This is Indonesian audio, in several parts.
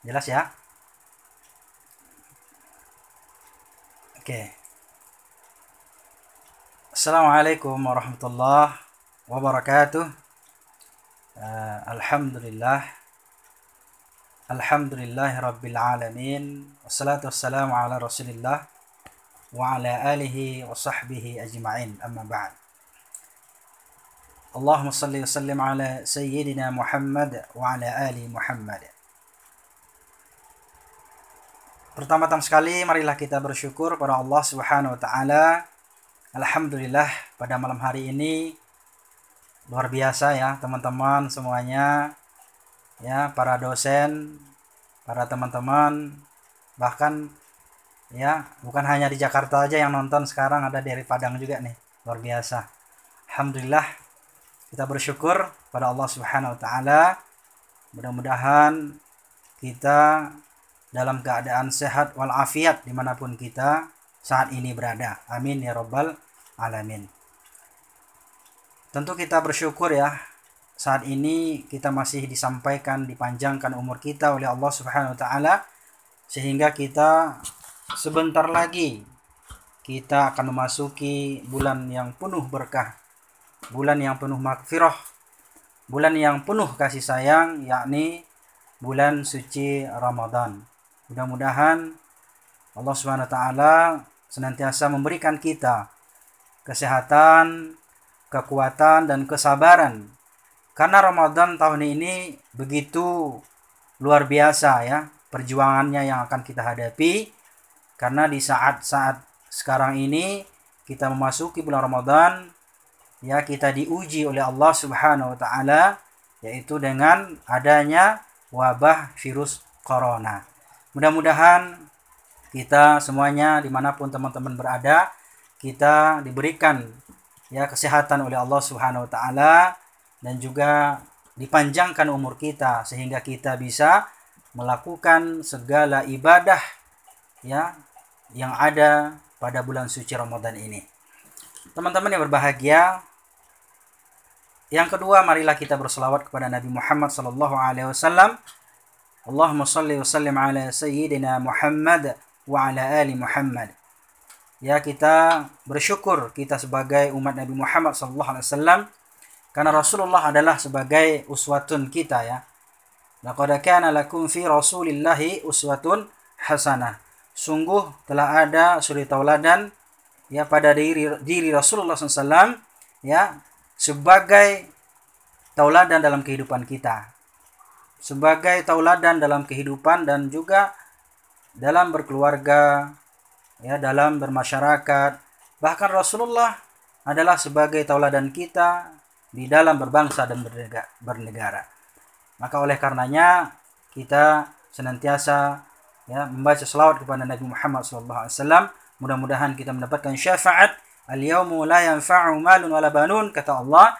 Jelas ya? Oke. Assalamualaikum warahmatullahi wabarakatuh. Alhamdulillah. Alhamdulillahi rabbil alamin. Wassalatu wassalamu ala rasulillah wa ala alihi wa sahbihi ajma'in. Amma ba'd. Allahumma salli wa sallim ala sayyidina Muhammad wa ala ali Muhammad. Pertama-tama sekali marilah kita bersyukur pada Allah Subhanahu wa taala. Alhamdulillah pada malam hari ini luar biasa ya teman-teman semuanya, ya para dosen, para teman-teman, bahkan ya bukan hanya di Jakarta aja yang nonton, sekarang ada dari Padang juga nih, luar biasa. Alhamdulillah kita bersyukur pada Allah Subhanahu wa taala. Mudah-mudahan kita dalam keadaan sehat walafiat dimanapun kita saat ini berada. Amin ya rabbal alamin. Tentu kita bersyukur ya, saat ini kita masih disampaikan, dipanjangkan umur kita oleh Allah Subhanahu wa taala, sehingga kita sebentar lagi kita akan memasuki bulan yang penuh berkah, bulan yang penuh maghfirah, bulan yang penuh kasih sayang, yakni bulan suci Ramadan. Mudah-mudahan Allah Subhanahu wa taala senantiasa memberikan kita kesehatan, kekuatan dan kesabaran. Karena Ramadan tahun ini begitu luar biasa ya, perjuangannya yang akan kita hadapi. Karena di saat-saat sekarang ini kita memasuki bulan Ramadan, ya kita diuji oleh Allah Subhanahu wa taala, yaitu dengan adanya wabah virus corona. Mudah-mudahan kita semuanya dimanapun teman-teman berada, kita diberikan ya kesehatan oleh Allah Subhanahu wa taala, dan juga dipanjangkan umur kita sehingga kita bisa melakukan segala ibadah ya yang ada pada bulan suci Ramadan ini. Teman-teman yang berbahagia, yang kedua marilah kita berselawat kepada Nabi Muhammad sallallahu alaihi wasallam. Allahumma shalli wa sallim ala sayyidina Muhammad wa ala ali Muhammad. Ya, kita bersyukur kita sebagai umat Nabi Muhammad SAW, karena Rasulullah adalah sebagai uswatun kita ya. Laqad kana lakum fi Rasulillahi uswatun hasanah. Sungguh telah ada suri tauladan ya pada diri Rasulullah SAW ya, sebagai tauladan dalam kehidupan kita. Sebagai tauladan dalam kehidupan dan juga dalam berkeluarga, ya dalam bermasyarakat. Bahkan Rasulullah adalah sebagai tauladan kita di dalam berbangsa dan bernegara. Maka oleh karenanya kita senantiasa ya membaca selawat kepada Nabi Muhammad SAW. Mudah-mudahan kita mendapatkan syafaat. Al-yawmu la yanfa'u malun wala banun, kata Allah,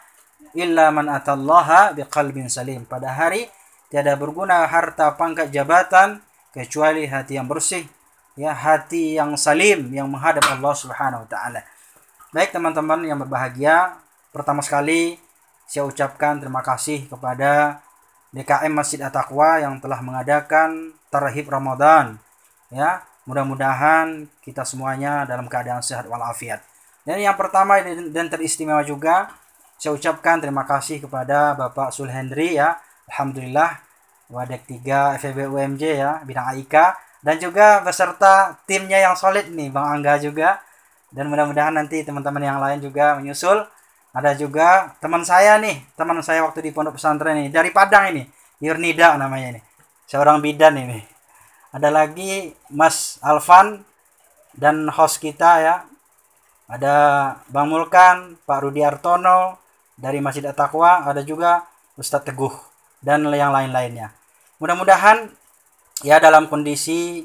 illa man atallaha biqalbin salim. Pada hari tiada berguna harta, pangkat, jabatan kecuali hati yang bersih, ya hati yang salim yang menghadap Allah Subhanahu wa taala. Baik teman-teman yang berbahagia, pertama sekali saya ucapkan terima kasih kepada DKM Masjid At-Taqwa yang telah mengadakan Tarhib Ramadan. Ya, mudah-mudahan kita semuanya dalam keadaan sehat walafiat. Dan yang pertama dan teristimewa juga, saya ucapkan terima kasih kepada Bapak Sulhendri ya. Alhamdulillah Wadek 3 FEB UMJ ya, bidang AIK, dan juga beserta timnya yang solid nih, Bang Angga juga. Dan mudah-mudahan nanti teman-teman yang lain juga menyusul. Ada juga teman saya nih, teman saya waktu di pondok pesantren ini, dari Padang ini, Yurnida namanya ini, seorang bidan ini. Ada lagi Mas Alvan dan host kita ya, ada Bang Mulkan, Pak Rudi Artono dari Masjid At-Taqwa, ada juga Ustadz Teguh dan yang lain-lainnya. Mudah-mudahan ya dalam kondisi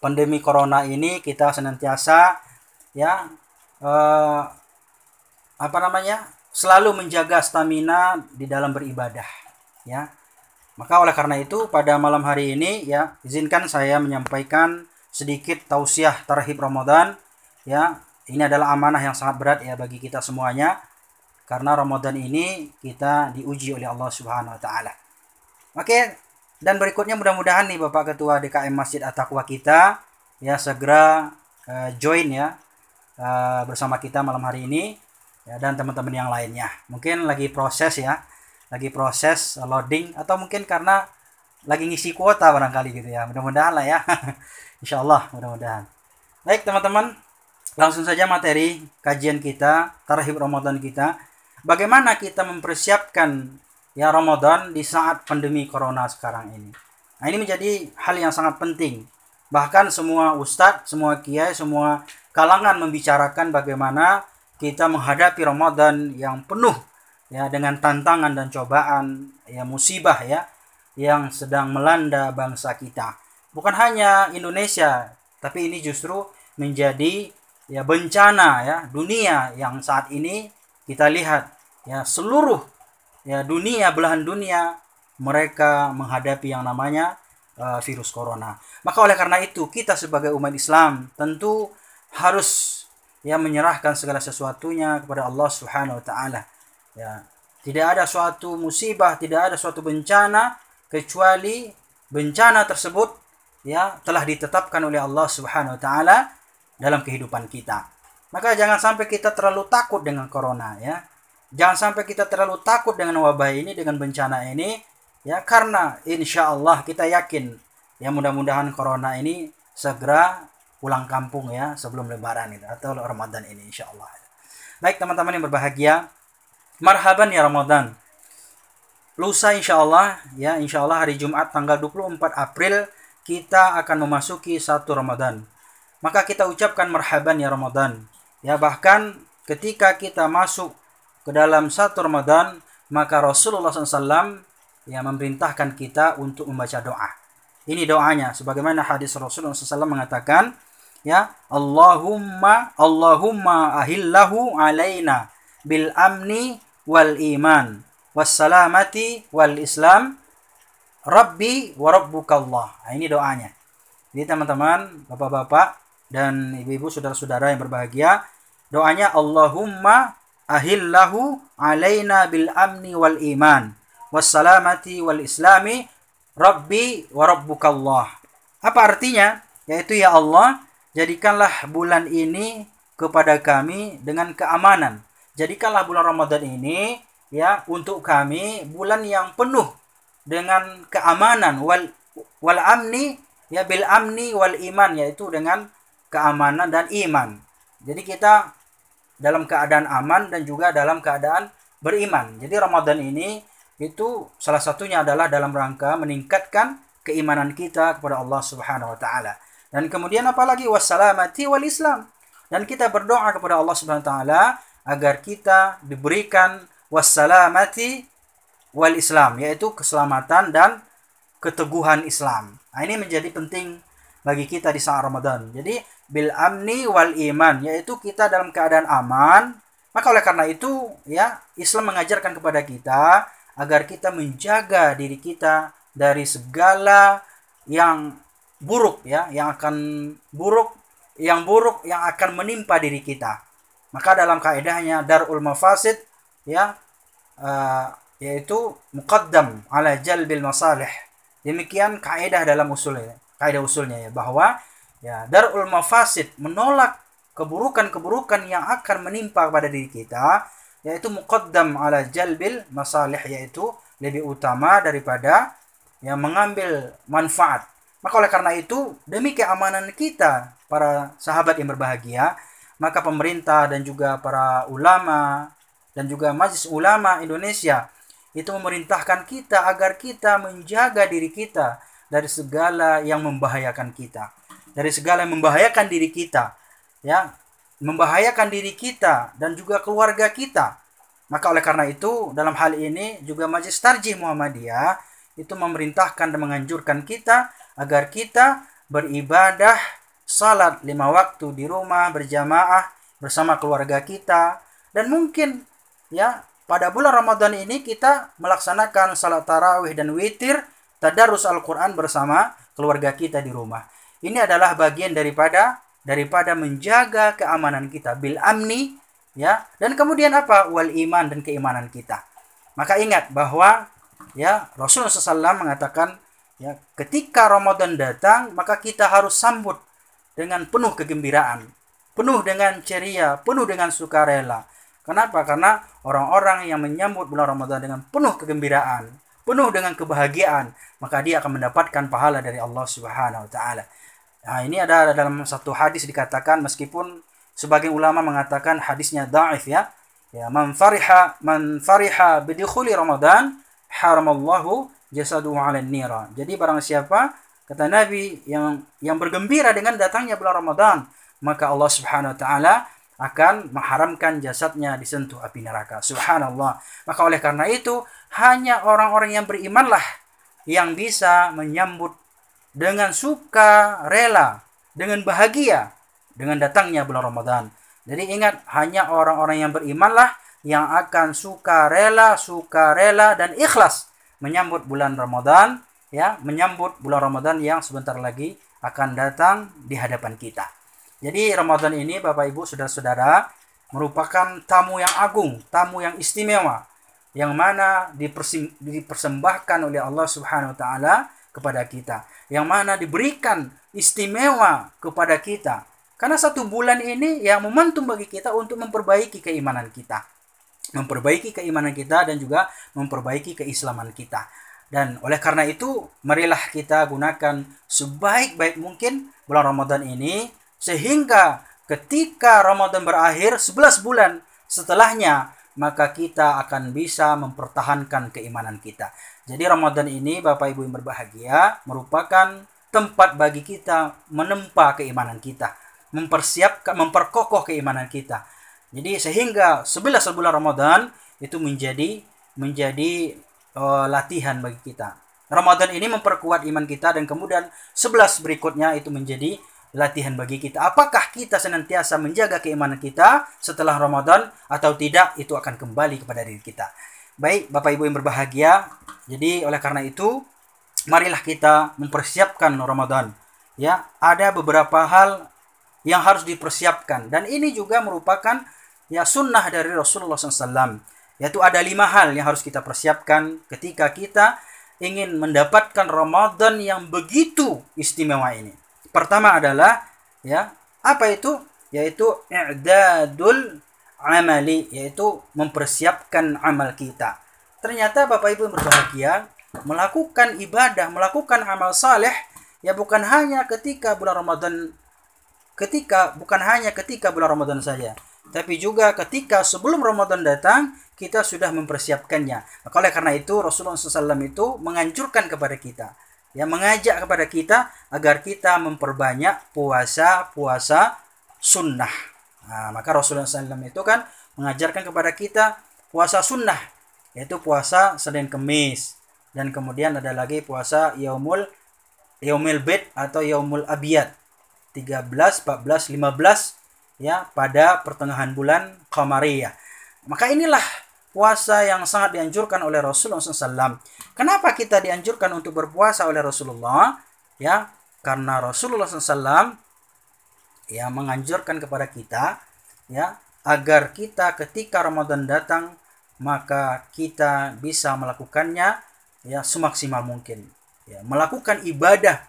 pandemi corona ini kita senantiasa ya selalu menjaga stamina di dalam beribadah ya. Maka oleh karena itu pada malam hari ini ya izinkan saya menyampaikan sedikit tausiah tarhib Ramadan ya. Ini adalah amanah yang sangat berat ya bagi kita semuanya, karena Ramadan ini kita diuji oleh Allah Subhanahu wa taala. Oke, Dan berikutnya mudah-mudahan nih Bapak Ketua DKM Masjid At-Taqwa kita ya segera join ya bersama kita malam hari ini ya, dan teman-teman yang lainnya. Mungkin lagi proses ya, lagi proses loading atau mungkin karena lagi ngisi kuota barangkali gitu ya. Mudah-mudahan lah ya. Insya Allah mudah-mudahan. Baik teman-teman, langsung saja materi kajian kita, tarhib Ramadan kita. Bagaimana kita mempersiapkan ya Ramadan di saat pandemi corona sekarang ini. Nah, ini menjadi hal yang sangat penting. Bahkan semua ustadz, semua kiai, semua kalangan membicarakan bagaimana kita menghadapi Ramadan yang penuh ya dengan tantangan dan cobaan ya, musibah ya yang sedang melanda bangsa kita. Bukan hanya Indonesia, tapi ini justru menjadi ya bencana ya dunia yang saat ini kita lihat ya seluruh ya dunia, belahan dunia mereka menghadapi yang namanya virus corona. Maka oleh karena itu kita sebagai umat Islam tentu harus ya menyerahkan segala sesuatunya kepada Allah Subhanahu wa taala. Ya, tidak ada suatu musibah, tidak ada suatu bencana kecuali bencana tersebut ya telah ditetapkan oleh Allah Subhanahu wa taala dalam kehidupan kita. Maka jangan sampai kita terlalu takut dengan corona ya. Jangan sampai kita terlalu takut dengan wabah ini, dengan bencana ini ya, karena insya Allah kita yakin ya mudah-mudahan corona ini segera pulang kampung ya sebelum lebaran itu atau Ramadan ini insya Allah. Baik teman-teman yang berbahagia, marhaban ya Ramadan. Lusa insya Allah ya, insya Allah hari Jumat tanggal 24 April kita akan memasuki 1 Ramadan. Maka kita ucapkan marhaban ya Ramadan. Ya, bahkan ketika kita masuk ke dalam 1 Ramadan, maka Rasulullah SAW ya memerintahkan kita untuk membaca doa. Ini doanya, sebagaimana hadis Rasulullah SAW mengatakan, ya Allahumma ahillahu alaina bil amni wal iman wassalamati wal islam Rabbi wa rabbukallah. Nah, ini doanya. Jadi teman-teman, bapak-bapak dan ibu-ibu, saudara-saudara yang berbahagia, doanya Allahumma ahillahu alaina bil amni wal iman wassalamati wal islami Rabbi wa rabbukallah. Apa artinya? Yaitu ya Allah, jadikanlah bulan ini kepada kami dengan keamanan. Jadikanlah bulan Ramadan ini ya untuk kami bulan yang penuh dengan keamanan wal amni ya bil amni wal iman, yaitu dengan keamanan dan iman. Jadi kita dalam keadaan aman dan juga dalam keadaan beriman. Jadi Ramadan ini itu salah satunya adalah dalam rangka meningkatkan keimanan kita kepada Allah Subhanahu wa taala. Dan kemudian apalagi wassalamati wal islam. Dan kita berdoa kepada Allah Subhanahu wa taala agar kita diberikan wassalamati wal islam, yaitu keselamatan dan keteguhan Islam. Nah, ini menjadi penting bagi kita di saat Ramadan. Jadi bil amni wal iman, yaitu kita dalam keadaan aman. Maka oleh karena itu ya Islam mengajarkan kepada kita agar kita menjaga diri kita dari segala yang buruk ya, yang buruk yang akan menimpa diri kita. Maka dalam kaidahnya darul mafasid ya yaitu muqaddam ala jalbil masalih. Demikian kaidah dalam usulnya, kaidah usulnya ya, bahwa ya darul mafasid menolak keburukan-keburukan yang akan menimpa pada diri kita, yaitu muqaddam ala jalbil masalih, yaitu lebih utama daripada yang mengambil manfaat. Maka oleh karena itu, demi keamanan kita para sahabat yang berbahagia, maka pemerintah dan juga para ulama dan juga Majelis Ulama Indonesia itu memerintahkan kita agar kita menjaga diri kita dari segala yang membahayakan kita, dari segala yang membahayakan diri kita, ya, membahayakan diri kita dan juga keluarga kita. Maka oleh karena itu, dalam hal ini juga Majelis Tarjih Muhammadiyah itu memerintahkan dan menganjurkan kita agar kita beribadah salat 5 waktu di rumah berjamaah bersama keluarga kita, dan mungkin ya pada bulan Ramadan ini kita melaksanakan salat tarawih dan witir, tadarus Al-Quran bersama keluarga kita di rumah. Ini adalah bagian daripada menjaga keamanan kita bil amni ya, dan kemudian apa? Wal iman, dan keimanan kita. Maka ingat bahwa ya Rasulullah SAW mengatakan Ya, ketika Ramadan datang, maka kita harus sambut dengan penuh kegembiraan, penuh dengan ceria, penuh dengan sukarela. Kenapa? Karena orang-orang yang menyambut bulan Ramadan dengan penuh kegembiraan, penuh dengan kebahagiaan, maka dia akan mendapatkan pahala dari Allah Subhanahu wa taala. Nah, ini ada dalam satu hadis dikatakan, meskipun sebagian ulama mengatakan hadisnya dhaif ya. Ya, man fariha bidukhuli Ramadan haramallahu jasaduhu 'alan nira. Jadi barang siapa, kata Nabi, yang bergembira dengan datangnya bulan Ramadan, maka Allah Subhanahu wa taala akan mengharamkan jasadnya disentuh api neraka. Subhanallah. Maka oleh karena itu, hanya orang-orang yang berimanlah yang bisa menyambut dengan suka rela, dengan bahagia dengan datangnya bulan Ramadan. Jadi ingat, hanya orang-orang yang berimanlah yang akan suka rela dan ikhlas menyambut bulan Ramadan, ya, menyambut bulan Ramadan yang sebentar lagi akan datang di hadapan kita. Jadi Ramadan ini Bapak Ibu Saudara-saudara merupakan tamu yang agung, tamu yang istimewa, yang mana dipersembahkan oleh Allah Subhanahu wa taala kepada kita, yang mana diberikan istimewa kepada kita. Karena satu bulan ini yang momentum bagi kita untuk memperbaiki keimanan kita. Memperbaiki keimanan kita dan juga memperbaiki keislaman kita. Dan oleh karena itu, marilah kita gunakan sebaik-baik mungkin bulan Ramadan ini, sehingga ketika Ramadan berakhir 11 bulan setelahnya, maka kita akan bisa mempertahankan keimanan kita. Jadi Ramadan ini Bapak Ibu yang berbahagia merupakan tempat bagi kita menempa keimanan kita, mempersiapkan, memperkokoh keimanan kita. Jadi sehingga 11 bulan Ramadan itu menjadi latihan bagi kita. Ramadan ini memperkuat iman kita, dan kemudian 11 berikutnya itu menjadi latihan bagi kita. Apakah kita senantiasa menjaga keimanan kita setelah Ramadan atau tidak, itu akan kembali kepada diri kita. Baik Bapak Ibu yang berbahagia, jadi oleh karena itu marilah kita mempersiapkan Ramadan. Ya, ada beberapa hal yang harus dipersiapkan, dan ini juga merupakan ya sunnah dari Rasulullah SAW. Yaitu ada 5 hal yang harus kita persiapkan ketika kita ingin mendapatkan Ramadan yang begitu istimewa ini. Pertama adalah ya, apa itu? Yaitu i'dadul amali, yaitu mempersiapkan amal kita. Ternyata Bapak Ibu yang berbahagia, melakukan ibadah, melakukan amal saleh ya bukan hanya ketika bulan Ramadan, bukan hanya ketika bulan Ramadan saja, tapi juga ketika sebelum Ramadan datang kita sudah mempersiapkannya. Maka oleh karena itu Rasulullah SAW itu menganjurkan kepada kita, ya, mengajak kepada kita agar kita memperbanyak puasa sunnah. Nah, maka Rasulullah SAW itu kan mengajarkan kepada kita puasa sunnah, yaitu puasa Senin Kemis, dan kemudian ada lagi puasa Yaumul Bid atau Yaumul Abiyad 13, 14, 15 ya pada pertengahan bulan Qamariyah. Maka inilah puasa yang sangat dianjurkan oleh Rasulullah SAW. Kenapa kita dianjurkan untuk berpuasa oleh Rasulullah? Ya, karena Rasulullah SAW ya menganjurkan kepada kita ya agar kita ketika Ramadan datang maka kita bisa melakukannya ya semaksimal mungkin. Ya, melakukan ibadah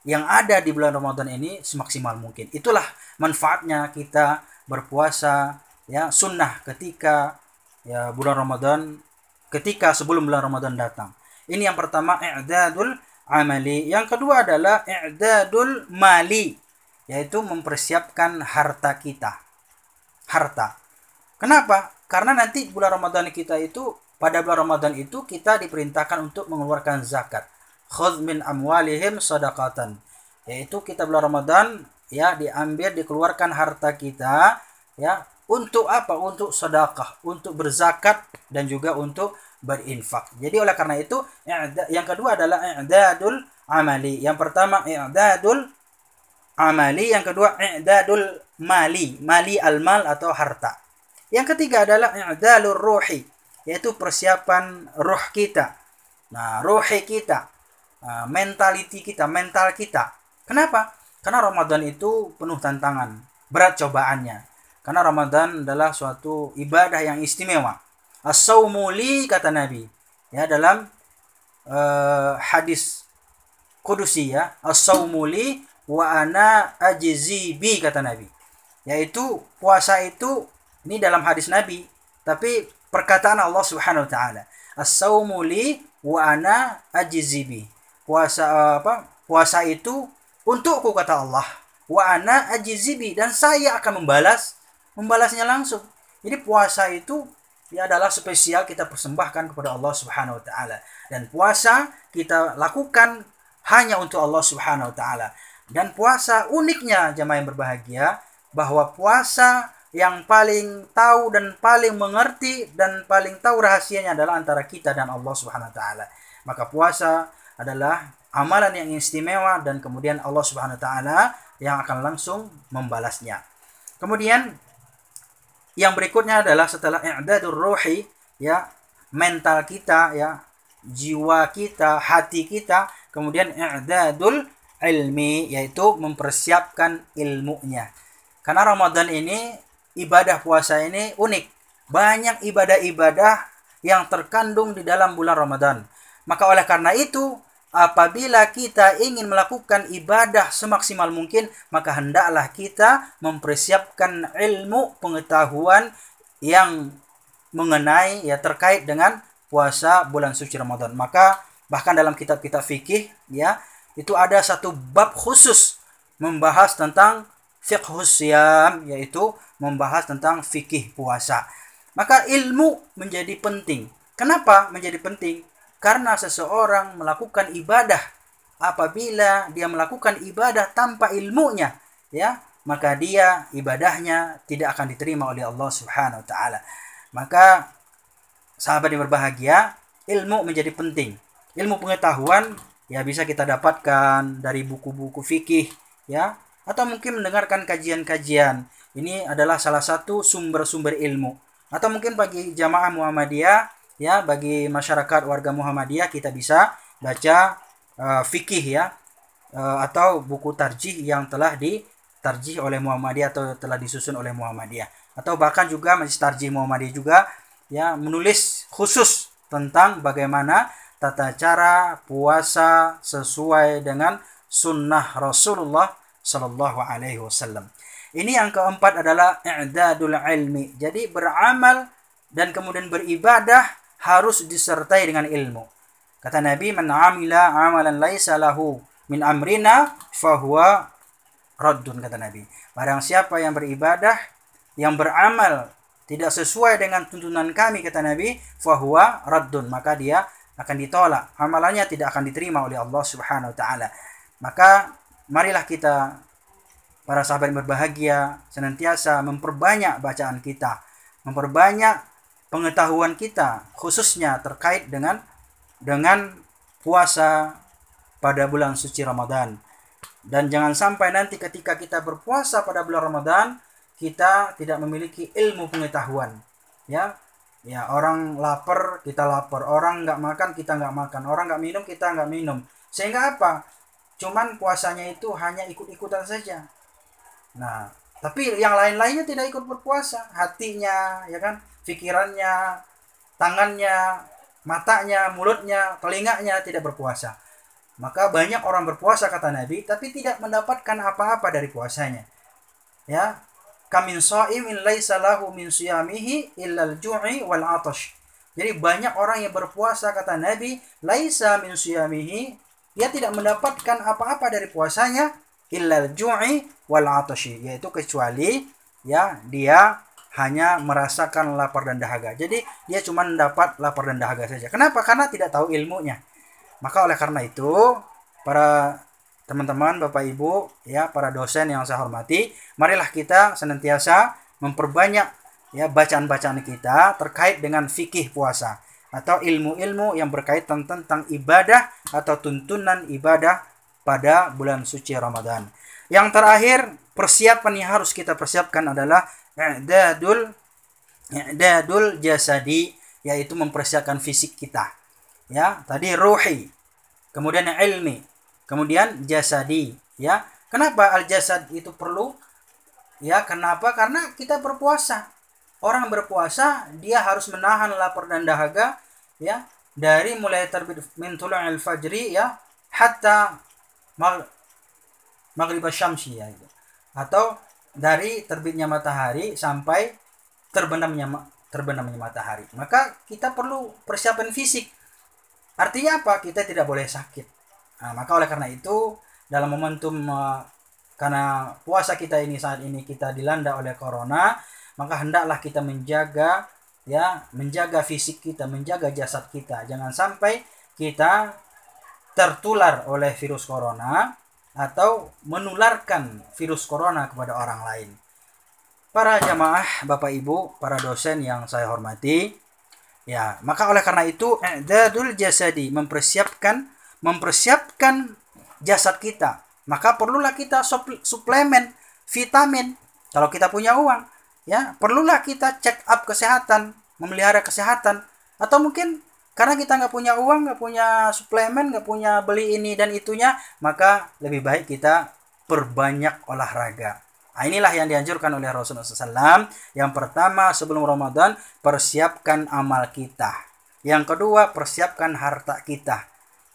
yang ada di bulan Ramadan ini semaksimal mungkin. Itulah manfaatnya kita berpuasa ya sunnah ketika ya bulan Ramadan, ketika sebelum bulan Ramadan datang. Ini yang pertama, i'dadul amali. Yang kedua adalah i'dadul mali, yaitu mempersiapkan harta kita. Harta. Kenapa? Karena nanti bulan Ramadan kita itu, pada bulan Ramadan itu kita diperintahkan untuk mengeluarkan zakat. Khudz min amwalihim sadaqatan. Yaitu kita bulan Ramadan ya dikeluarkan harta kita ya untuk apa? Untuk sedekah, untuk berzakat, dan juga untuk berinfak. Jadi oleh karena itu yang kedua adalah i'dadul amali. Yang pertama i'dadul amali, yang kedua i'dadul mali al-mal atau harta. Yang ketiga adalah i'dalur ruhi, yaitu persiapan ruh kita. Nah, ruhi kita, mental kita. Kenapa? Karena Ramadan itu penuh tantangan, berat cobaannya. Karena Ramadan adalah suatu ibadah yang istimewa. As-saumu li, kata Nabi. Ya, dalam hadis qudusi ya. As-saumu li wa ana ajzi bi, kata Nabi. Yaitu puasa itu, ini dalam hadis Nabi, tapi perkataan Allah Subhanahu wa taala. As-saumu li wa ana ajzi bi. Puasa itu untukku, kata Allah. Wa ana ajzi bi, dan saya akan membalasnya langsung. Jadi puasa itu ya adalah spesial, kita persembahkan kepada Allah Subhanahu wa taala. Dan puasa kita lakukan hanya untuk Allah Subhanahu wa taala. Dan puasa, uniknya jamaah yang berbahagia, bahwa puasa yang paling tahu dan paling mengerti dan paling tahu rahasianya adalah antara kita dan Allah Subhanahu wa taala. Maka puasa adalah amalan yang istimewa, dan kemudian Allah Subhanahu wa taala yang akan langsung membalasnya. Kemudian yang berikutnya adalah setelah i'dadur ruhi, ya, mental kita, ya, jiwa kita, hati kita, kemudian i'dadul ilmi, yaitu mempersiapkan ilmunya. Karena Ramadan ini, ibadah puasa ini unik. Banyak ibadah-ibadah yang terkandung di dalam bulan Ramadan. Maka oleh karena itu, apabila kita ingin melakukan ibadah semaksimal mungkin, maka hendaklah kita mempersiapkan ilmu pengetahuan yang mengenai, ya, terkait dengan puasa bulan suci Ramadan. Maka bahkan dalam kitab-kitab fikih, ya, itu ada satu bab khusus membahas tentang fiqhus siyam, yaitu membahas tentang fikih puasa. Maka ilmu menjadi penting. Kenapa menjadi penting? Karena seseorang melakukan ibadah, apabila dia melakukan ibadah tanpa ilmunya, ya, maka dia ibadahnya tidak akan diterima oleh Allah Subhanahu wa taala. Maka sahabat yang berbahagia, ilmu menjadi penting. Ilmu pengetahuan ya bisa kita dapatkan dari buku-buku fikih, ya, atau mungkin mendengarkan kajian-kajian. Ini adalah salah satu sumber-sumber ilmu. Atau mungkin bagi jamaah Muhammadiyah, ya, bagi masyarakat warga Muhammadiyah, kita bisa baca fikih, ya, atau buku tarjih yang telah ditarjih oleh Muhammadiyah atau telah disusun oleh Muhammadiyah. Atau bahkan juga Majelis Tarjih Muhammadiyah juga, ya, menulis khusus tentang bagaimana tata cara puasa sesuai dengan sunnah Rasulullah Sallallahu Alaihi Wasallam. Ini yang keempat adalah i'dadul ilmi. Jadi beramal dan kemudian beribadah harus disertai dengan ilmu. Kata Nabi, "Man 'amila 'amalan laisa lahu min amrina fahuwa raddun," kata Nabi. Barang siapa yang beribadah, yang beramal tidak sesuai dengan tuntunan kami, kata Nabi, fahuwa raddun, maka dia akan ditolak. Amalannya tidak akan diterima oleh Allah Subhanahu wa taala. Maka marilah kita, para sahabat yang berbahagia, senantiasa memperbanyak bacaan kita, memperbanyak pengetahuan kita, khususnya terkait dengan puasa pada bulan suci Ramadan. Dan jangan sampai nanti ketika kita berpuasa pada bulan Ramadan, kita tidak memiliki ilmu pengetahuan. Ya, orang lapar, kita lapar. Orang nggak makan, kita nggak makan. Orang nggak minum, kita nggak minum. Sehingga apa? Cuman puasanya itu hanya ikut-ikutan saja. Nah, tapi yang lain-lainnya tidak ikut berpuasa. Hatinya, ya kan, pikirannya, tangannya, matanya, mulutnya, telinganya tidak berpuasa. Maka banyak orang berpuasa, kata Nabi, tapi tidak mendapatkan apa-apa dari puasanya. Ya, kamin shaimin laisa lahu min siyamihi illal ju'i wal 'atash. Jadi banyak orang yang berpuasa, kata Nabi, laisa min siyamihi, dia tidak mendapatkan apa-apa dari puasanya, illal ju'i wal 'atash, yaitu kecuali, ya, dia hanya merasakan lapar dan dahaga. Jadi dia cuma mendapat lapar dan dahaga saja. Kenapa? Karena tidak tahu ilmunya. Maka oleh karena itu, para teman-teman, Bapak Ibu, ya, para dosen yang saya hormati, marilah kita senantiasa memperbanyak, ya, bacaan-bacaan kita terkait dengan fikih puasa atau ilmu-ilmu yang berkaitan tentang ibadah atau tuntunan ibadah pada bulan suci Ramadan. Yang terakhir, persiapan yang harus kita persiapkan adalah i'dadul jasadi, yaitu mempersiapkan fisik kita. Ya, tadi ruhi, kemudian ilmi, kemudian jasadi, ya. Kenapa al-jasad itu perlu? Ya, kenapa? Karena kita berpuasa. Orang berpuasa, dia harus menahan lapar dan dahaga, ya, dari mulai terbit min tulu'il fajri, ya, hatta maghrib syamsi ya itu. Atau dari terbitnya matahari sampai terbenamnya matahari. Maka kita perlu persiapan fisik. Artinya apa? Kita tidak boleh sakit. Nah, maka oleh karena itu dalam momentum karena puasa kita ini saat ini kita dilanda oleh corona, maka hendaklah kita menjaga fisik kita, menjaga jasad kita. Jangan sampai kita tertular oleh virus corona atau menularkan virus corona kepada orang lain. Para jamaah, Bapak Ibu, para dosen yang saya hormati, ya, maka oleh karena itu i'dadul jasadi, mempersiapkan jasad kita. Maka perlulah kita suplemen vitamin kalau kita punya uang, ya, perlulah kita check up kesehatan, memelihara kesehatan. Atau mungkin karena kita nggak punya uang, nggak punya suplemen, nggak punya beli ini dan itunya, maka lebih baik kita perbanyak olahraga. Nah, inilah yang dianjurkan oleh Rasulullah SAW. Yang pertama, sebelum Ramadan, persiapkan amal kita. Yang kedua, persiapkan harta kita.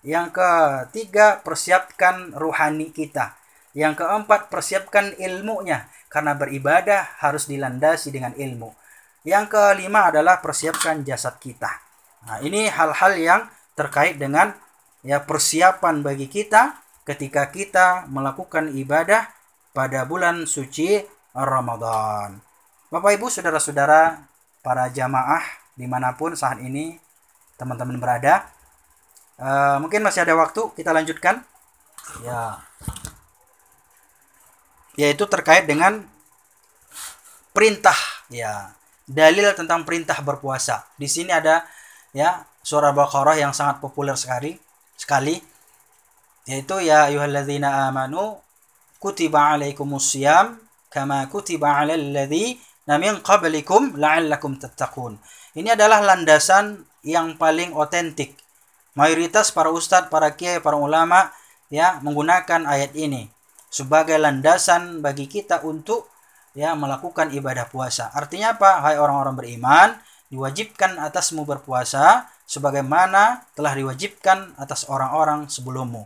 Yang ketiga, persiapkan ruhani kita. Yang keempat, persiapkan ilmunya. Karena beribadah harus dilandasi dengan ilmu. Yang kelima adalah persiapkan jasad kita. Nah, ini hal-hal yang terkait dengan persiapan bagi kita ketika kita melakukan ibadah pada bulan suci Ramadan. Bapak Ibu, saudara-saudara, para jamaah dimanapun saat ini teman-teman berada, mungkin masih ada waktu, kita lanjutkan. Ya, yaitu terkait dengan perintah, ya, dalil tentang perintah berpuasa. Di sini ada surah Baqarah yang sangat populer sekali, yaitu ya ayyuhalladzina amanu kutiba alaikumusiyam kama kutiba alal ladzina min qablikum la'allakum tattaqun. Ini adalah landasan yang paling otentik. Mayoritas para ustadz, para kiai, para ulama menggunakan ayat ini sebagai landasan bagi kita untuk melakukan ibadah puasa. Artinya apa? Hai orang-orang beriman, diwajibkan atasmu berpuasa sebagaimana telah diwajibkan atas orang-orang sebelummu.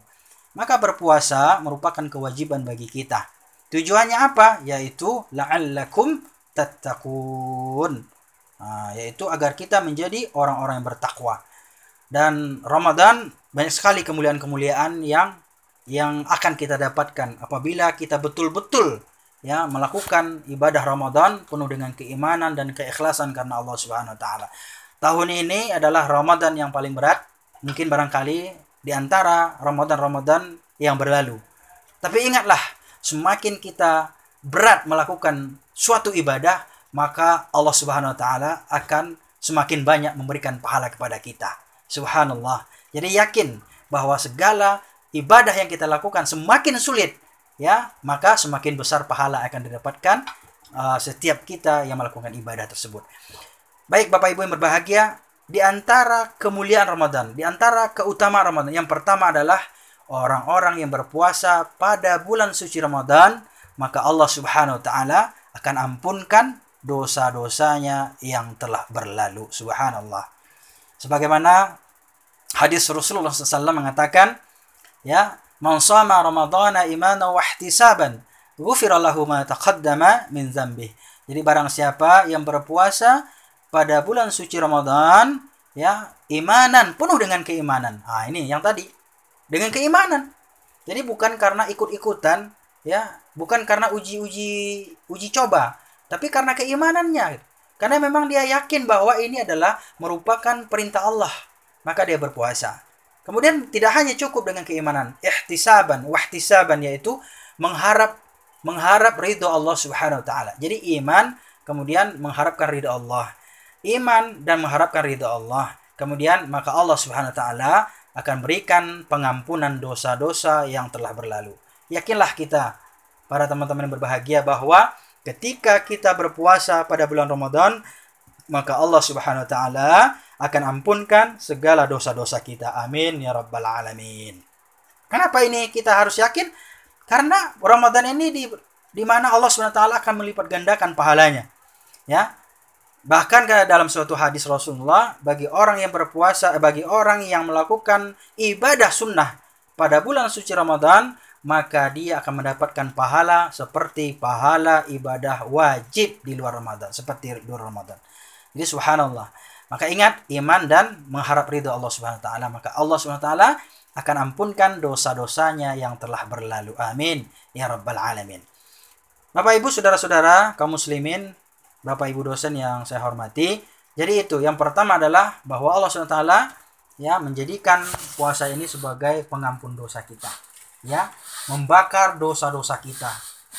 Maka berpuasa merupakan kewajiban bagi kita. Tujuannya apa? Yaitu la'allakum tattaqun. Yaitu agar kita menjadi orang-orang yang bertakwa. Dan Ramadan banyak sekali kemuliaan-kemuliaan yang akan kita dapatkan apabila kita betul-betul melakukan ibadah Ramadan penuh dengan keimanan dan keikhlasan karena Allah Subhanahu wa taala. Tahun ini adalah Ramadan yang paling berat, mungkin barangkali di antara Ramadan yang berlalu. Tapi ingatlah, semakin kita berat melakukan suatu ibadah, maka Allah Subhanahu wa taala akan semakin banyak memberikan pahala kepada kita. Subhanallah. Jadi yakin bahwa segala ibadah yang kita lakukan semakin sulit, maka semakin besar pahala akan didapatkan setiap kita yang melakukan ibadah tersebut. Baik Bapak Ibu yang berbahagia, di antara kemuliaan Ramadan, di antara keutamaan Ramadan, yang pertama adalah orang-orang yang berpuasa pada bulan suci Ramadan, maka Allah Subhanahu wa taala akan ampunkan dosa-dosanya yang telah berlalu. Subhanallah. Sebagaimana hadis Rasulullah SAW mengatakan, man shama ramadhana imanan wa ihtisaban ghufira lahu ma taqaddama min dzambih. Jadi barang siapa yang berpuasa pada bulan suci Ramadan, imanan, penuh dengan keimanan. Ini yang tadi, dengan keimanan. Jadi bukan karena ikut-ikutan, bukan karena uji coba, tapi karena keimanannya. Karena memang dia yakin bahwa ini adalah merupakan perintah Allah, maka dia berpuasa. Kemudian tidak hanya cukup dengan keimanan, ihtisaban, wahtisaban, yaitu mengharap ridho Allah Subhanahu wa taala. Jadi iman, kemudian mengharapkan ridho Allah. Iman dan mengharapkan ridho Allah. Kemudian maka Allah Subhanahu wa taala akan berikan pengampunan dosa-dosa yang telah berlalu. Yakinlah kita, para teman-teman yang berbahagia, bahwa ketika kita berpuasa pada bulan Ramadan, maka Allah Subhanahu wa taala akan ampunkan segala dosa-dosa kita. Amin ya rabbal alamin. Kenapa ini kita harus yakin? Karena Ramadan ini di mana Allah Subhanahu wa taala akan melipat gandakan pahalanya. Bahkan dalam suatu hadis Rasulullah, bagi orang yang berpuasa, bagi orang yang melakukan ibadah sunnah pada bulan suci Ramadan, maka dia akan mendapatkan pahala seperti pahala ibadah wajib di luar Ramadan, seperti di luar Ramadan. Jadi subhanallah. Maka ingat, iman dan mengharap ridho Allah Subhanahu wa taala, maka Allah Subhanahu wa taala akan ampunkan dosa-dosanya yang telah berlalu. Amin ya rabbal alamin. Bapak Ibu, saudara-saudara kaum muslimin, Bapak Ibu dosen yang saya hormati. Jadi itu, yang pertama adalah bahwa Allah Subhanahu wa taala ya menjadikan puasa ini sebagai pengampun dosa kita. Ya, membakar dosa-dosa kita,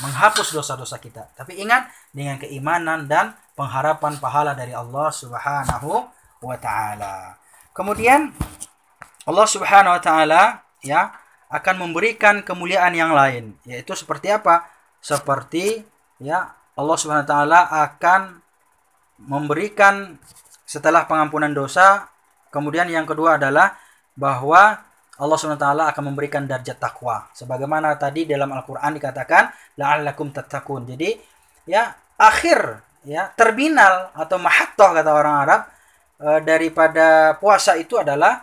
menghapus dosa-dosa kita. Tapi ingat, dengan keimanan dan pengharapan pahala dari Allah Subhanahu wa taala. Kemudian Allah Subhanahu wa taala ya akan memberikan kemuliaan yang lain, yaitu seperti apa? Seperti ya Allah Subhanahu wa taala akan memberikan setelah pengampunan dosa, kemudian yang kedua adalah bahwa Allah Subhanahu wa taala akan memberikan derajat takwa. Sebagaimana tadi dalam Al-Qur'an dikatakan la'allakum tattaqun. Jadi ya akhir ya terminal atau mahattah kata orang Arab daripada puasa itu adalah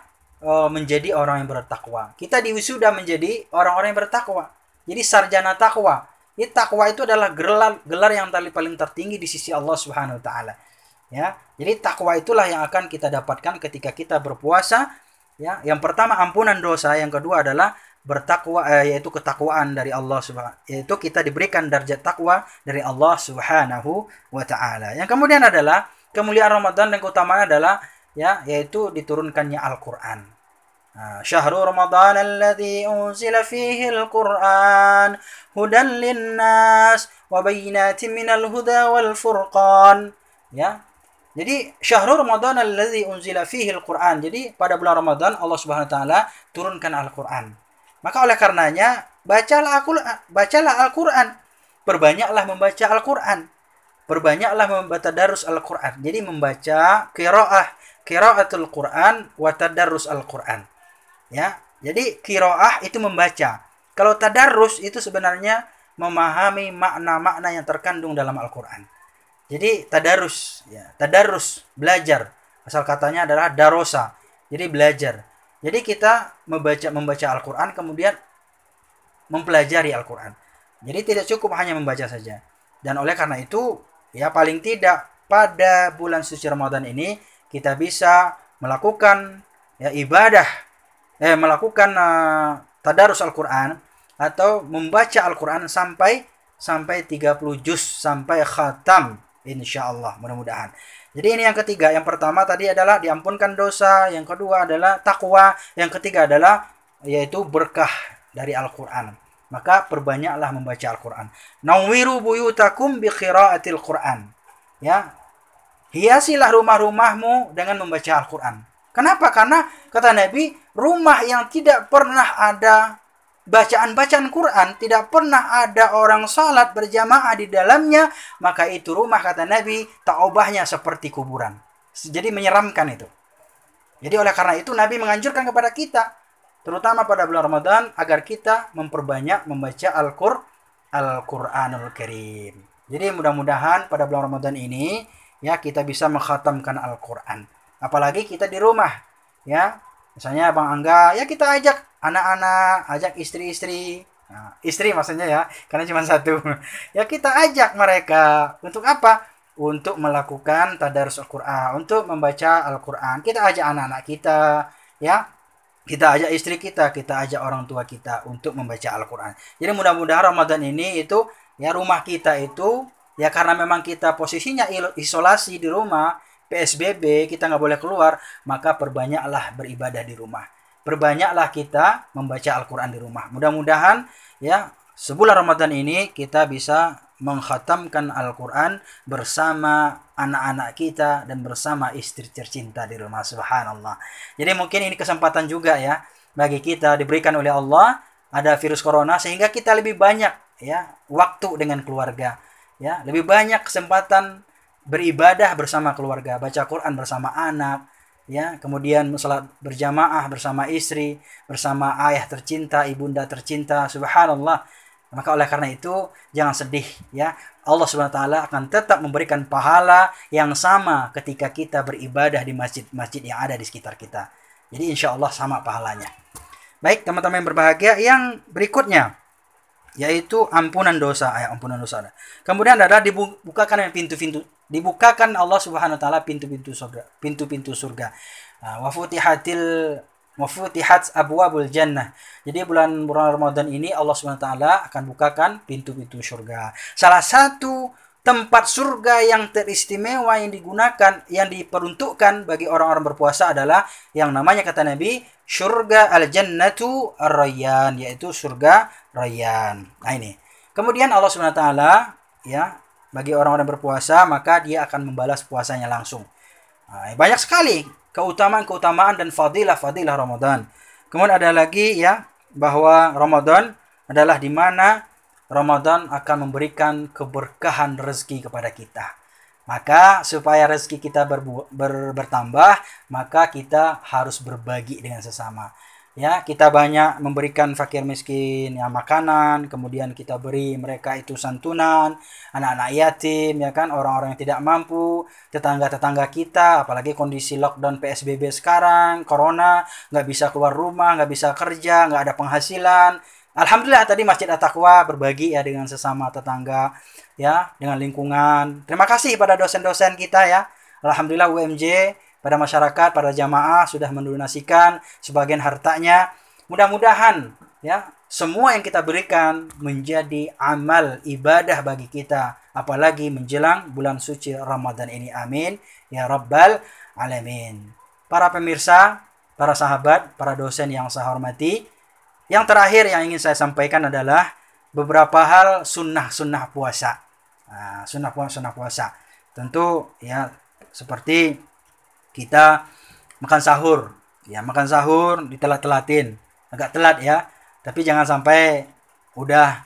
menjadi orang yang bertakwa. Kita di wisuda menjadi orang-orang yang bertakwa. Jadi sarjana takwa. Jadi takwa itu adalah gelar yang paling tertinggi di sisi Allah Subhanahu wa taala. Ya. Jadi takwa itulah yang akan kita dapatkan ketika kita berpuasa. Ya, yang pertama ampunan dosa, yang kedua adalah bertakwa, yaitu ketakwaan dari Allah Subhanahu, yaitu kita diberikan derajat takwa dari Allah Subhanahu wa taala. Yang kemudian adalah kemuliaan Ramadan dan keutamaan adalah ya yaitu diturunkannya Al-Qur'an. Syahrul Ramadan alladzi unzila fihi al-Qur'an hudan lin-nas wa bayyinatin minal huda wal furqan. Ya. Jadi syahrul Ramadan alladzi unzila fihi al-Qur'an. Jadi pada bulan Ramadan Allah Subhanahu wa taala turunkan Al-Qur'an. Maka oleh karenanya bacalah Al-Qur'an. Perbanyaklah membaca Al-Qur'an. Perbanyaklah membaca tadarus Al-Qur'an. Jadi membaca qiraatul Qur'an wa tadarrus Al-Qur'an. Ya. Jadi qiraah itu membaca. Kalau tadarrus itu sebenarnya memahami makna-makna yang terkandung dalam Al-Qur'an. Jadi tadarus, ya, tadarus belajar. Asal katanya adalah darosa. Jadi belajar. Jadi kita membaca Al-Qur'an kemudian mempelajari Al-Qur'an. Jadi tidak cukup hanya membaca saja. Dan oleh karena itu, ya paling tidak pada bulan suci Ramadan ini kita bisa melakukan ya ibadah, melakukan tadarus Al-Qur'an atau membaca Al-Qur'an sampai 30 juz sampai khatam. Insyaallah, mudah-mudahan. Jadi ini yang ketiga. Yang pertama tadi adalah diampunkan dosa, yang kedua adalah takwa, yang ketiga adalah yaitu berkah dari Al-Qur'an. Maka perbanyaklah membaca Al-Qur'an. Nawwiru buyutakum bi qiraatil Qur'an. Ya. Hiasilah rumah-rumahmu dengan membaca Al-Qur'an. Kenapa? Karena kata Nabi, rumah yang tidak pernah ada bacaan-bacaan Quran, tidak pernah ada orang salat berjamaah di dalamnya, maka itu rumah kata Nabi taubahnya seperti kuburan. Jadi menyeramkan itu. Jadi oleh karena itu Nabi menganjurkan kepada kita, terutama pada bulan Ramadan, agar kita memperbanyak membaca Al-Qur'anul Karim. Jadi mudah-mudahan pada bulan Ramadan ini ya kita bisa mengkhatamkan Al-Qur'an. Apalagi kita di rumah, ya. Misalnya Bang Angga, ya kita ajak anak-anak, ajak istri-istri. Nah, istri maksudnya ya, karena cuma satu. Ya kita ajak mereka. Untuk apa? Untuk melakukan tadarus Al-Qur'an, untuk membaca Al-Qur'an. Kita ajak anak-anak kita, ya. Kita ajak istri kita ajak orang tua kita untuk membaca Al-Qur'an. Jadi mudah-mudahan Ramadan ini itu ya rumah kita itu ya karena memang kita posisinya isolasi di rumah, PSBB, kita nggak boleh keluar, maka perbanyaklah beribadah di rumah. Perbanyaklah kita membaca Al-Qur'an di rumah. Mudah-mudahan ya sebulan Ramadan ini kita bisa mengkhatamkan Al-Qur'an bersama anak-anak kita dan bersama istri tercinta di rumah. Subhanallah. Jadi mungkin ini kesempatan juga ya bagi kita, diberikan oleh Allah, ada virus corona sehingga kita lebih banyak ya waktu dengan keluarga. Ya, lebih banyak kesempatan beribadah bersama keluarga, baca Quran bersama anak, ya, kemudian salat berjamaah bersama istri, bersama ayah tercinta, ibunda tercinta. Subhanallah. Maka oleh karena itu jangan sedih ya. Allah Subhanahu wa taala akan tetap memberikan pahala yang sama ketika kita beribadah di masjid-masjid yang ada di sekitar kita. Jadi insya Allah sama pahalanya. Baik, teman-teman yang berbahagia, yang berikutnya yaitu ampunan dosa. Ampunan dosa. Kemudian adalah dibukakan pintu-pintu, dibukakan Allah Subhanahu wa taala pintu-pintu surga, pintu-pintu surga. Wa futihat abwabul jannah. Jadi bulan Ramadan ini Allah Subhanahu wa taala akan bukakan pintu-pintu surga. Salah satu tempat surga yang teristimewa yang digunakan, yang diperuntukkan bagi orang-orang berpuasa adalah yang namanya, kata Nabi, surga al-jannatu ar-rayyan, yaitu surga Rayyan. Nah ini. Kemudian Allah Subhanahu wa taala, ya, bagi orang-orang berpuasa maka dia akan membalas puasanya langsung. Nah, banyak sekali keutamaan-keutamaan dan fadilah-fadilah Ramadan. Kemudian ada lagi, ya, bahwa Ramadan adalah di mana Ramadan akan memberikan keberkahan rezeki kepada kita. Maka supaya rezeki kita bertambah, maka kita harus berbagi dengan sesama. Ya, kita banyak memberikan fakir miskin ya makanan, kemudian kita beri mereka itu santunan, anak-anak yatim, ya kan, orang-orang yang tidak mampu, tetangga-tetangga kita, apalagi kondisi lockdown PSBB sekarang, corona, nggak bisa keluar rumah, nggak bisa kerja, nggak ada penghasilan. Alhamdulillah tadi Masjid At-Taqwa berbagi ya dengan sesama tetangga, ya, dengan lingkungan. Terima kasih pada dosen-dosen kita, ya. Alhamdulillah UMJ, pada masyarakat, pada jamaah sudah mendonasikan sebagian hartanya. Mudah-mudahan, ya, semua yang kita berikan menjadi amal ibadah bagi kita, apalagi menjelang bulan suci Ramadan ini. Amin ya rabbal alamin. Para pemirsa, para sahabat, para dosen yang saya hormati, yang terakhir yang ingin saya sampaikan adalah beberapa hal sunnah-sunnah puasa. Nah, sunnah puasa. Tentu, ya, seperti kita makan sahur, ya, makan sahur ditelat-telatin, agak telat, ya, tapi jangan sampai udah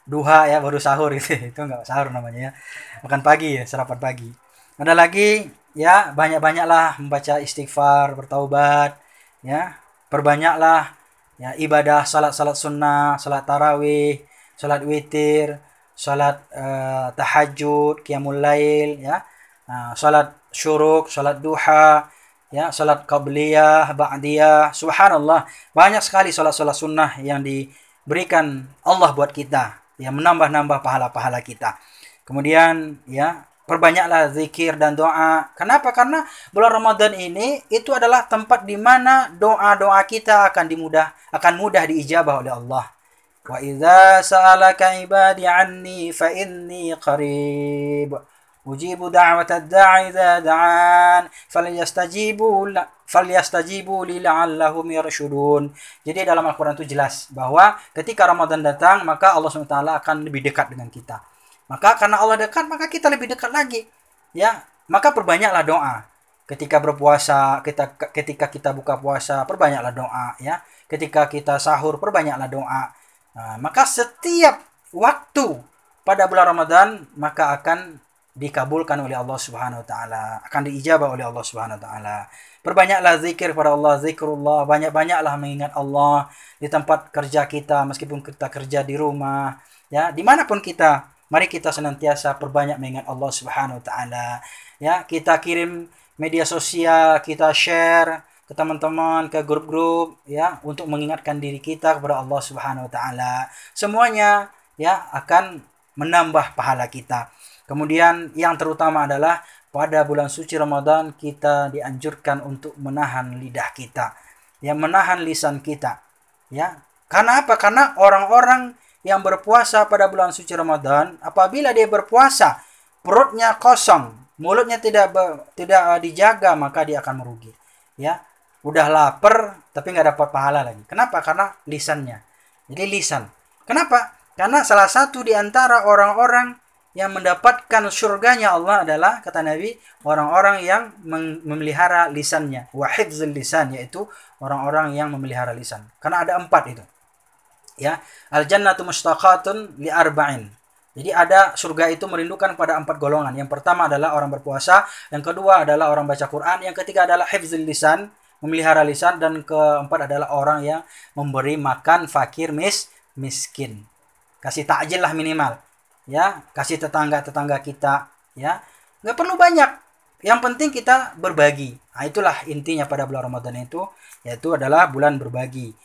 duha ya baru sahur gitu. Itu enggak sahur namanya, ya, makan pagi, ya, sarapan pagi. Ada lagi, ya, banyak-banyaklah membaca istighfar, bertaubat, ya, perbanyaklah, ya, ibadah salat sunnah, salat tarawih, salat witir, salat tahajud, qiyamul lail, ya, salat syuruk, salat duha, ya, salat qabliyah, ba'diyah. Subhanallah, banyak sekali salat-salat sunnah yang diberikan Allah buat kita, yang menambah-nambah pahala-pahala kita. Kemudian, ya, perbanyaklah zikir dan doa. Kenapa? Karena bulan Ramadan ini itu adalah tempat di mana doa-doa kita akan mudah diijabah oleh Allah. Wa idza sa'alaka ibadi anni fa inni qarib. Ujibu da'watad da'i idza da'an falyastajibu li la'allahum yarshudun. Jadi dalam Al-Qur'an itu jelas bahwa ketika Ramadan datang maka Allah SWT akan lebih dekat dengan kita. Maka karena Allah dekat maka kita lebih dekat lagi. Ya, maka perbanyaklah doa. Ketika berpuasa, ketika kita buka puasa, perbanyaklah doa, ya. Ketika kita sahur, perbanyaklah doa. Nah, maka setiap waktu pada bulan Ramadan maka akan dikabulkan oleh Allah Subhanahu wa taala, akan diijabah oleh Allah Subhanahu wa taala. Perbanyaklah zikir pada Allah, zikrullah, banyak-banyaklah mengingat Allah di tempat kerja kita, meskipun kita kerja di rumah, ya, dimanapun kita, mari kita senantiasa perbanyak mengingat Allah Subhanahu wa taala. Ya, kita kirim media sosial, kita share ke teman-teman, ke grup-grup, ya, untuk mengingatkan diri kita kepada Allah Subhanahu wa taala. Semuanya, ya, akan menambah pahala kita. Kemudian yang terutama adalah pada bulan suci Ramadan kita dianjurkan untuk menahan lidah kita, ya, menahan lisan kita, ya. Karena apa? Karena orang-orang yang berpuasa pada bulan suci Ramadan, apabila dia berpuasa perutnya kosong, mulutnya tidak dijaga, maka dia akan merugi, ya. Udah lapar tapi nggak dapat pahala lagi. Kenapa? Karena lisannya. Jadi lisan. Kenapa? Karena salah satu di antara orang-orang yang mendapatkan surganya Allah adalah, kata Nabi, orang-orang yang memelihara lisannya. Wa hifzul lisan, yaitu orang-orang yang memelihara lisan. Karena ada 4 itu. Ya, al-jannatu mustaqatun li arba'in. Jadi ada surga itu merindukan pada 4 golongan. Yang pertama adalah orang berpuasa, yang kedua adalah orang baca Quran, yang ketiga adalah hifzul lisan, memelihara lisan, dan keempat adalah orang yang memberi makan fakir miskin. Kasih takjil lah minimal. Ya, kasih tetangga-tetangga kita, ya. Nggak perlu banyak. Yang penting kita berbagi. Nah, itulah intinya pada bulan Ramadan itu, yaitu adalah bulan berbagi.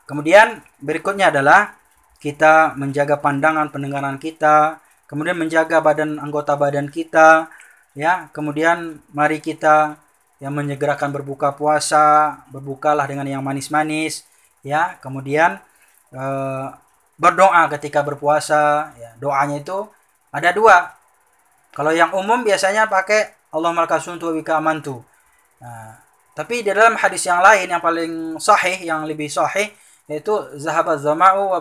Kemudian berikutnya adalah kita menjaga pandangan pendengaran kita, kemudian menjaga anggota badan kita, ya. Kemudian mari kita yang menyegerakan berbuka puasa, berbukalah dengan yang manis-manis, ya. Kemudian berdoa ketika berpuasa, ya. Doanya itu ada dua. Kalau yang umum biasanya pakai Allahumma lakal suntu wa bika amantu. Nah, tapi di dalam hadis yang lain yang paling sahih, yang lebih sahih, yaitu zahabaz zama'u wa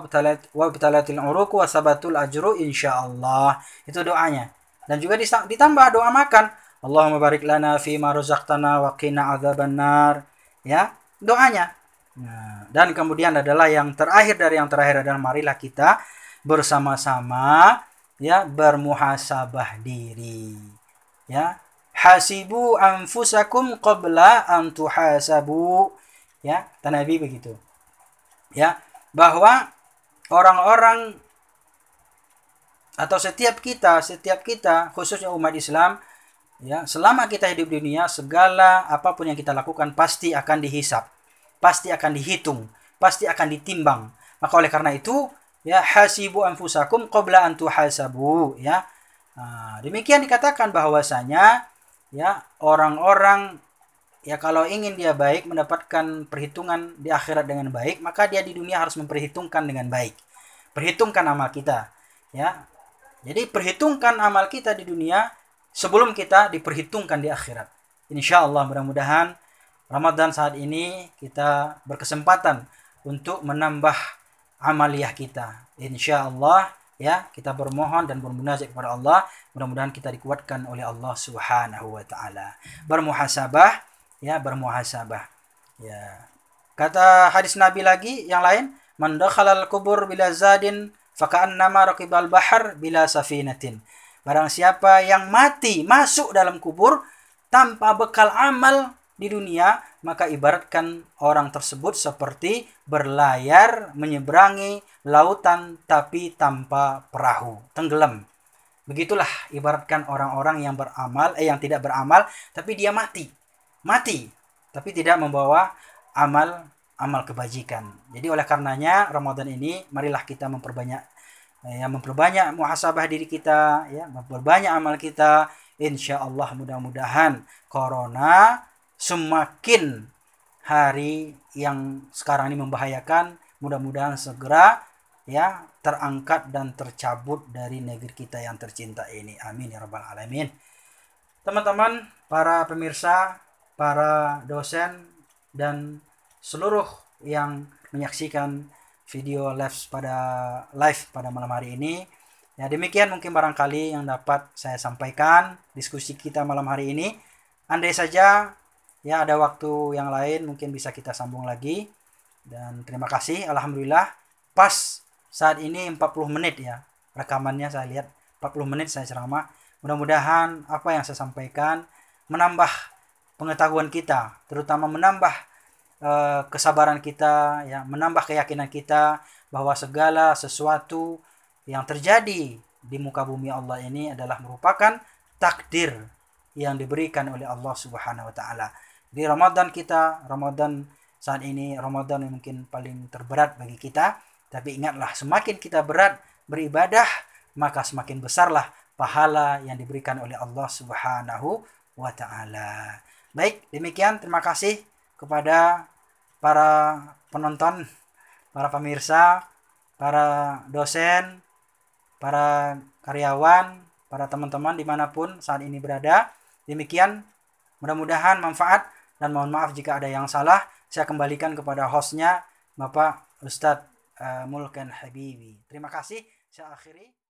btalatil uruq wa sabatul ajru insyaallah. Itu doanya. Dan juga ditambah doa makan. Allahumma barik lana fi ma razaqtana wa qina adzabannar. Ya, doanya. Nah, dan kemudian adalah yang terakhir dari yang terakhir adalah marilah kita bersama-sama ya bermuhasabah diri. Ya, hasibu anfusakum qabla an tuhasabu, ya, kata Nabi begitu, ya, bahwa orang-orang atau setiap kita khususnya umat Islam, ya, selama kita hidup di dunia, segala apapun yang kita lakukan pasti akan dihisap, pasti akan dihitung, pasti akan ditimbang. Maka oleh karena itu, ya, hasibu anfusakum qabla an tuhasabu, ya. Nah, demikian dikatakan bahwasanya ya orang-orang ya kalau ingin dia baik, mendapatkan perhitungan di akhirat dengan baik, maka dia di dunia harus memperhitungkan dengan baik. Perhitungkan amal kita, ya. Jadi perhitungkan amal kita di dunia sebelum kita diperhitungkan di akhirat. Insyaallah mudah-mudahan Ramadan saat ini kita berkesempatan untuk menambah amaliyah kita. Insyaallah, ya, kita bermohon dan bermunajat kepada Allah, mudah-mudahan kita dikuatkan oleh Allah Subhanahu wa taala. Bermuhasabah, ya, bermuhasabah. Ya. Kata hadis Nabi lagi yang lain, man dakhalal kubur bila zadin faka'annama raqibal bahar bila safinatin. Barang siapa yang mati masuk dalam kubur tanpa bekal amal di dunia, maka ibaratkan orang tersebut seperti berlayar menyeberangi lautan tapi tanpa perahu, tenggelam. Begitulah ibaratkan orang-orang yang yang tidak beramal tapi dia mati tapi tidak membawa amal kebajikan. Jadi oleh karenanya Ramadan ini marilah kita memperbanyak muhasabah diri kita, ya, memperbanyak amal kita. Insyaallah mudah-mudahan corona semakin hari yang sekarang ini membahayakan, mudah-mudahan segera ya terangkat dan tercabut dari negeri kita yang tercinta ini. Amin ya rabbal alamin. Teman-teman, para pemirsa, para dosen dan seluruh yang menyaksikan video live pada malam hari ini, ya demikian mungkin barangkali yang dapat saya sampaikan diskusi kita malam hari ini. Andai saja ya ada waktu yang lain mungkin bisa kita sambung lagi. Dan terima kasih, alhamdulillah pas saat ini 40 menit ya rekamannya, saya lihat 40 menit saya ceramah. Mudah-mudahan apa yang saya sampaikan menambah pengetahuan kita, terutama menambah kesabaran kita, ya, menambah keyakinan kita bahwa segala sesuatu yang terjadi di muka bumi Allah ini adalah merupakan takdir yang diberikan oleh Allah Subhanahu wa taala. Di Ramadan kita, Ramadan saat ini Ramadan yang mungkin paling terberat bagi kita, tapi ingatlah semakin kita berat beribadah, maka semakin besarlah pahala yang diberikan oleh Allah Subhanahu wa taala. Baik, demikian terima kasih kepada para penonton, para pemirsa, para dosen, para karyawan, para teman-teman dimanapun saat ini berada. Demikian, mudah-mudahan manfaat dan mohon maaf jika ada yang salah. Saya kembalikan kepada hostnya Bapak Ustadz Mulkan Habibi. Terima kasih. Saya akhiri.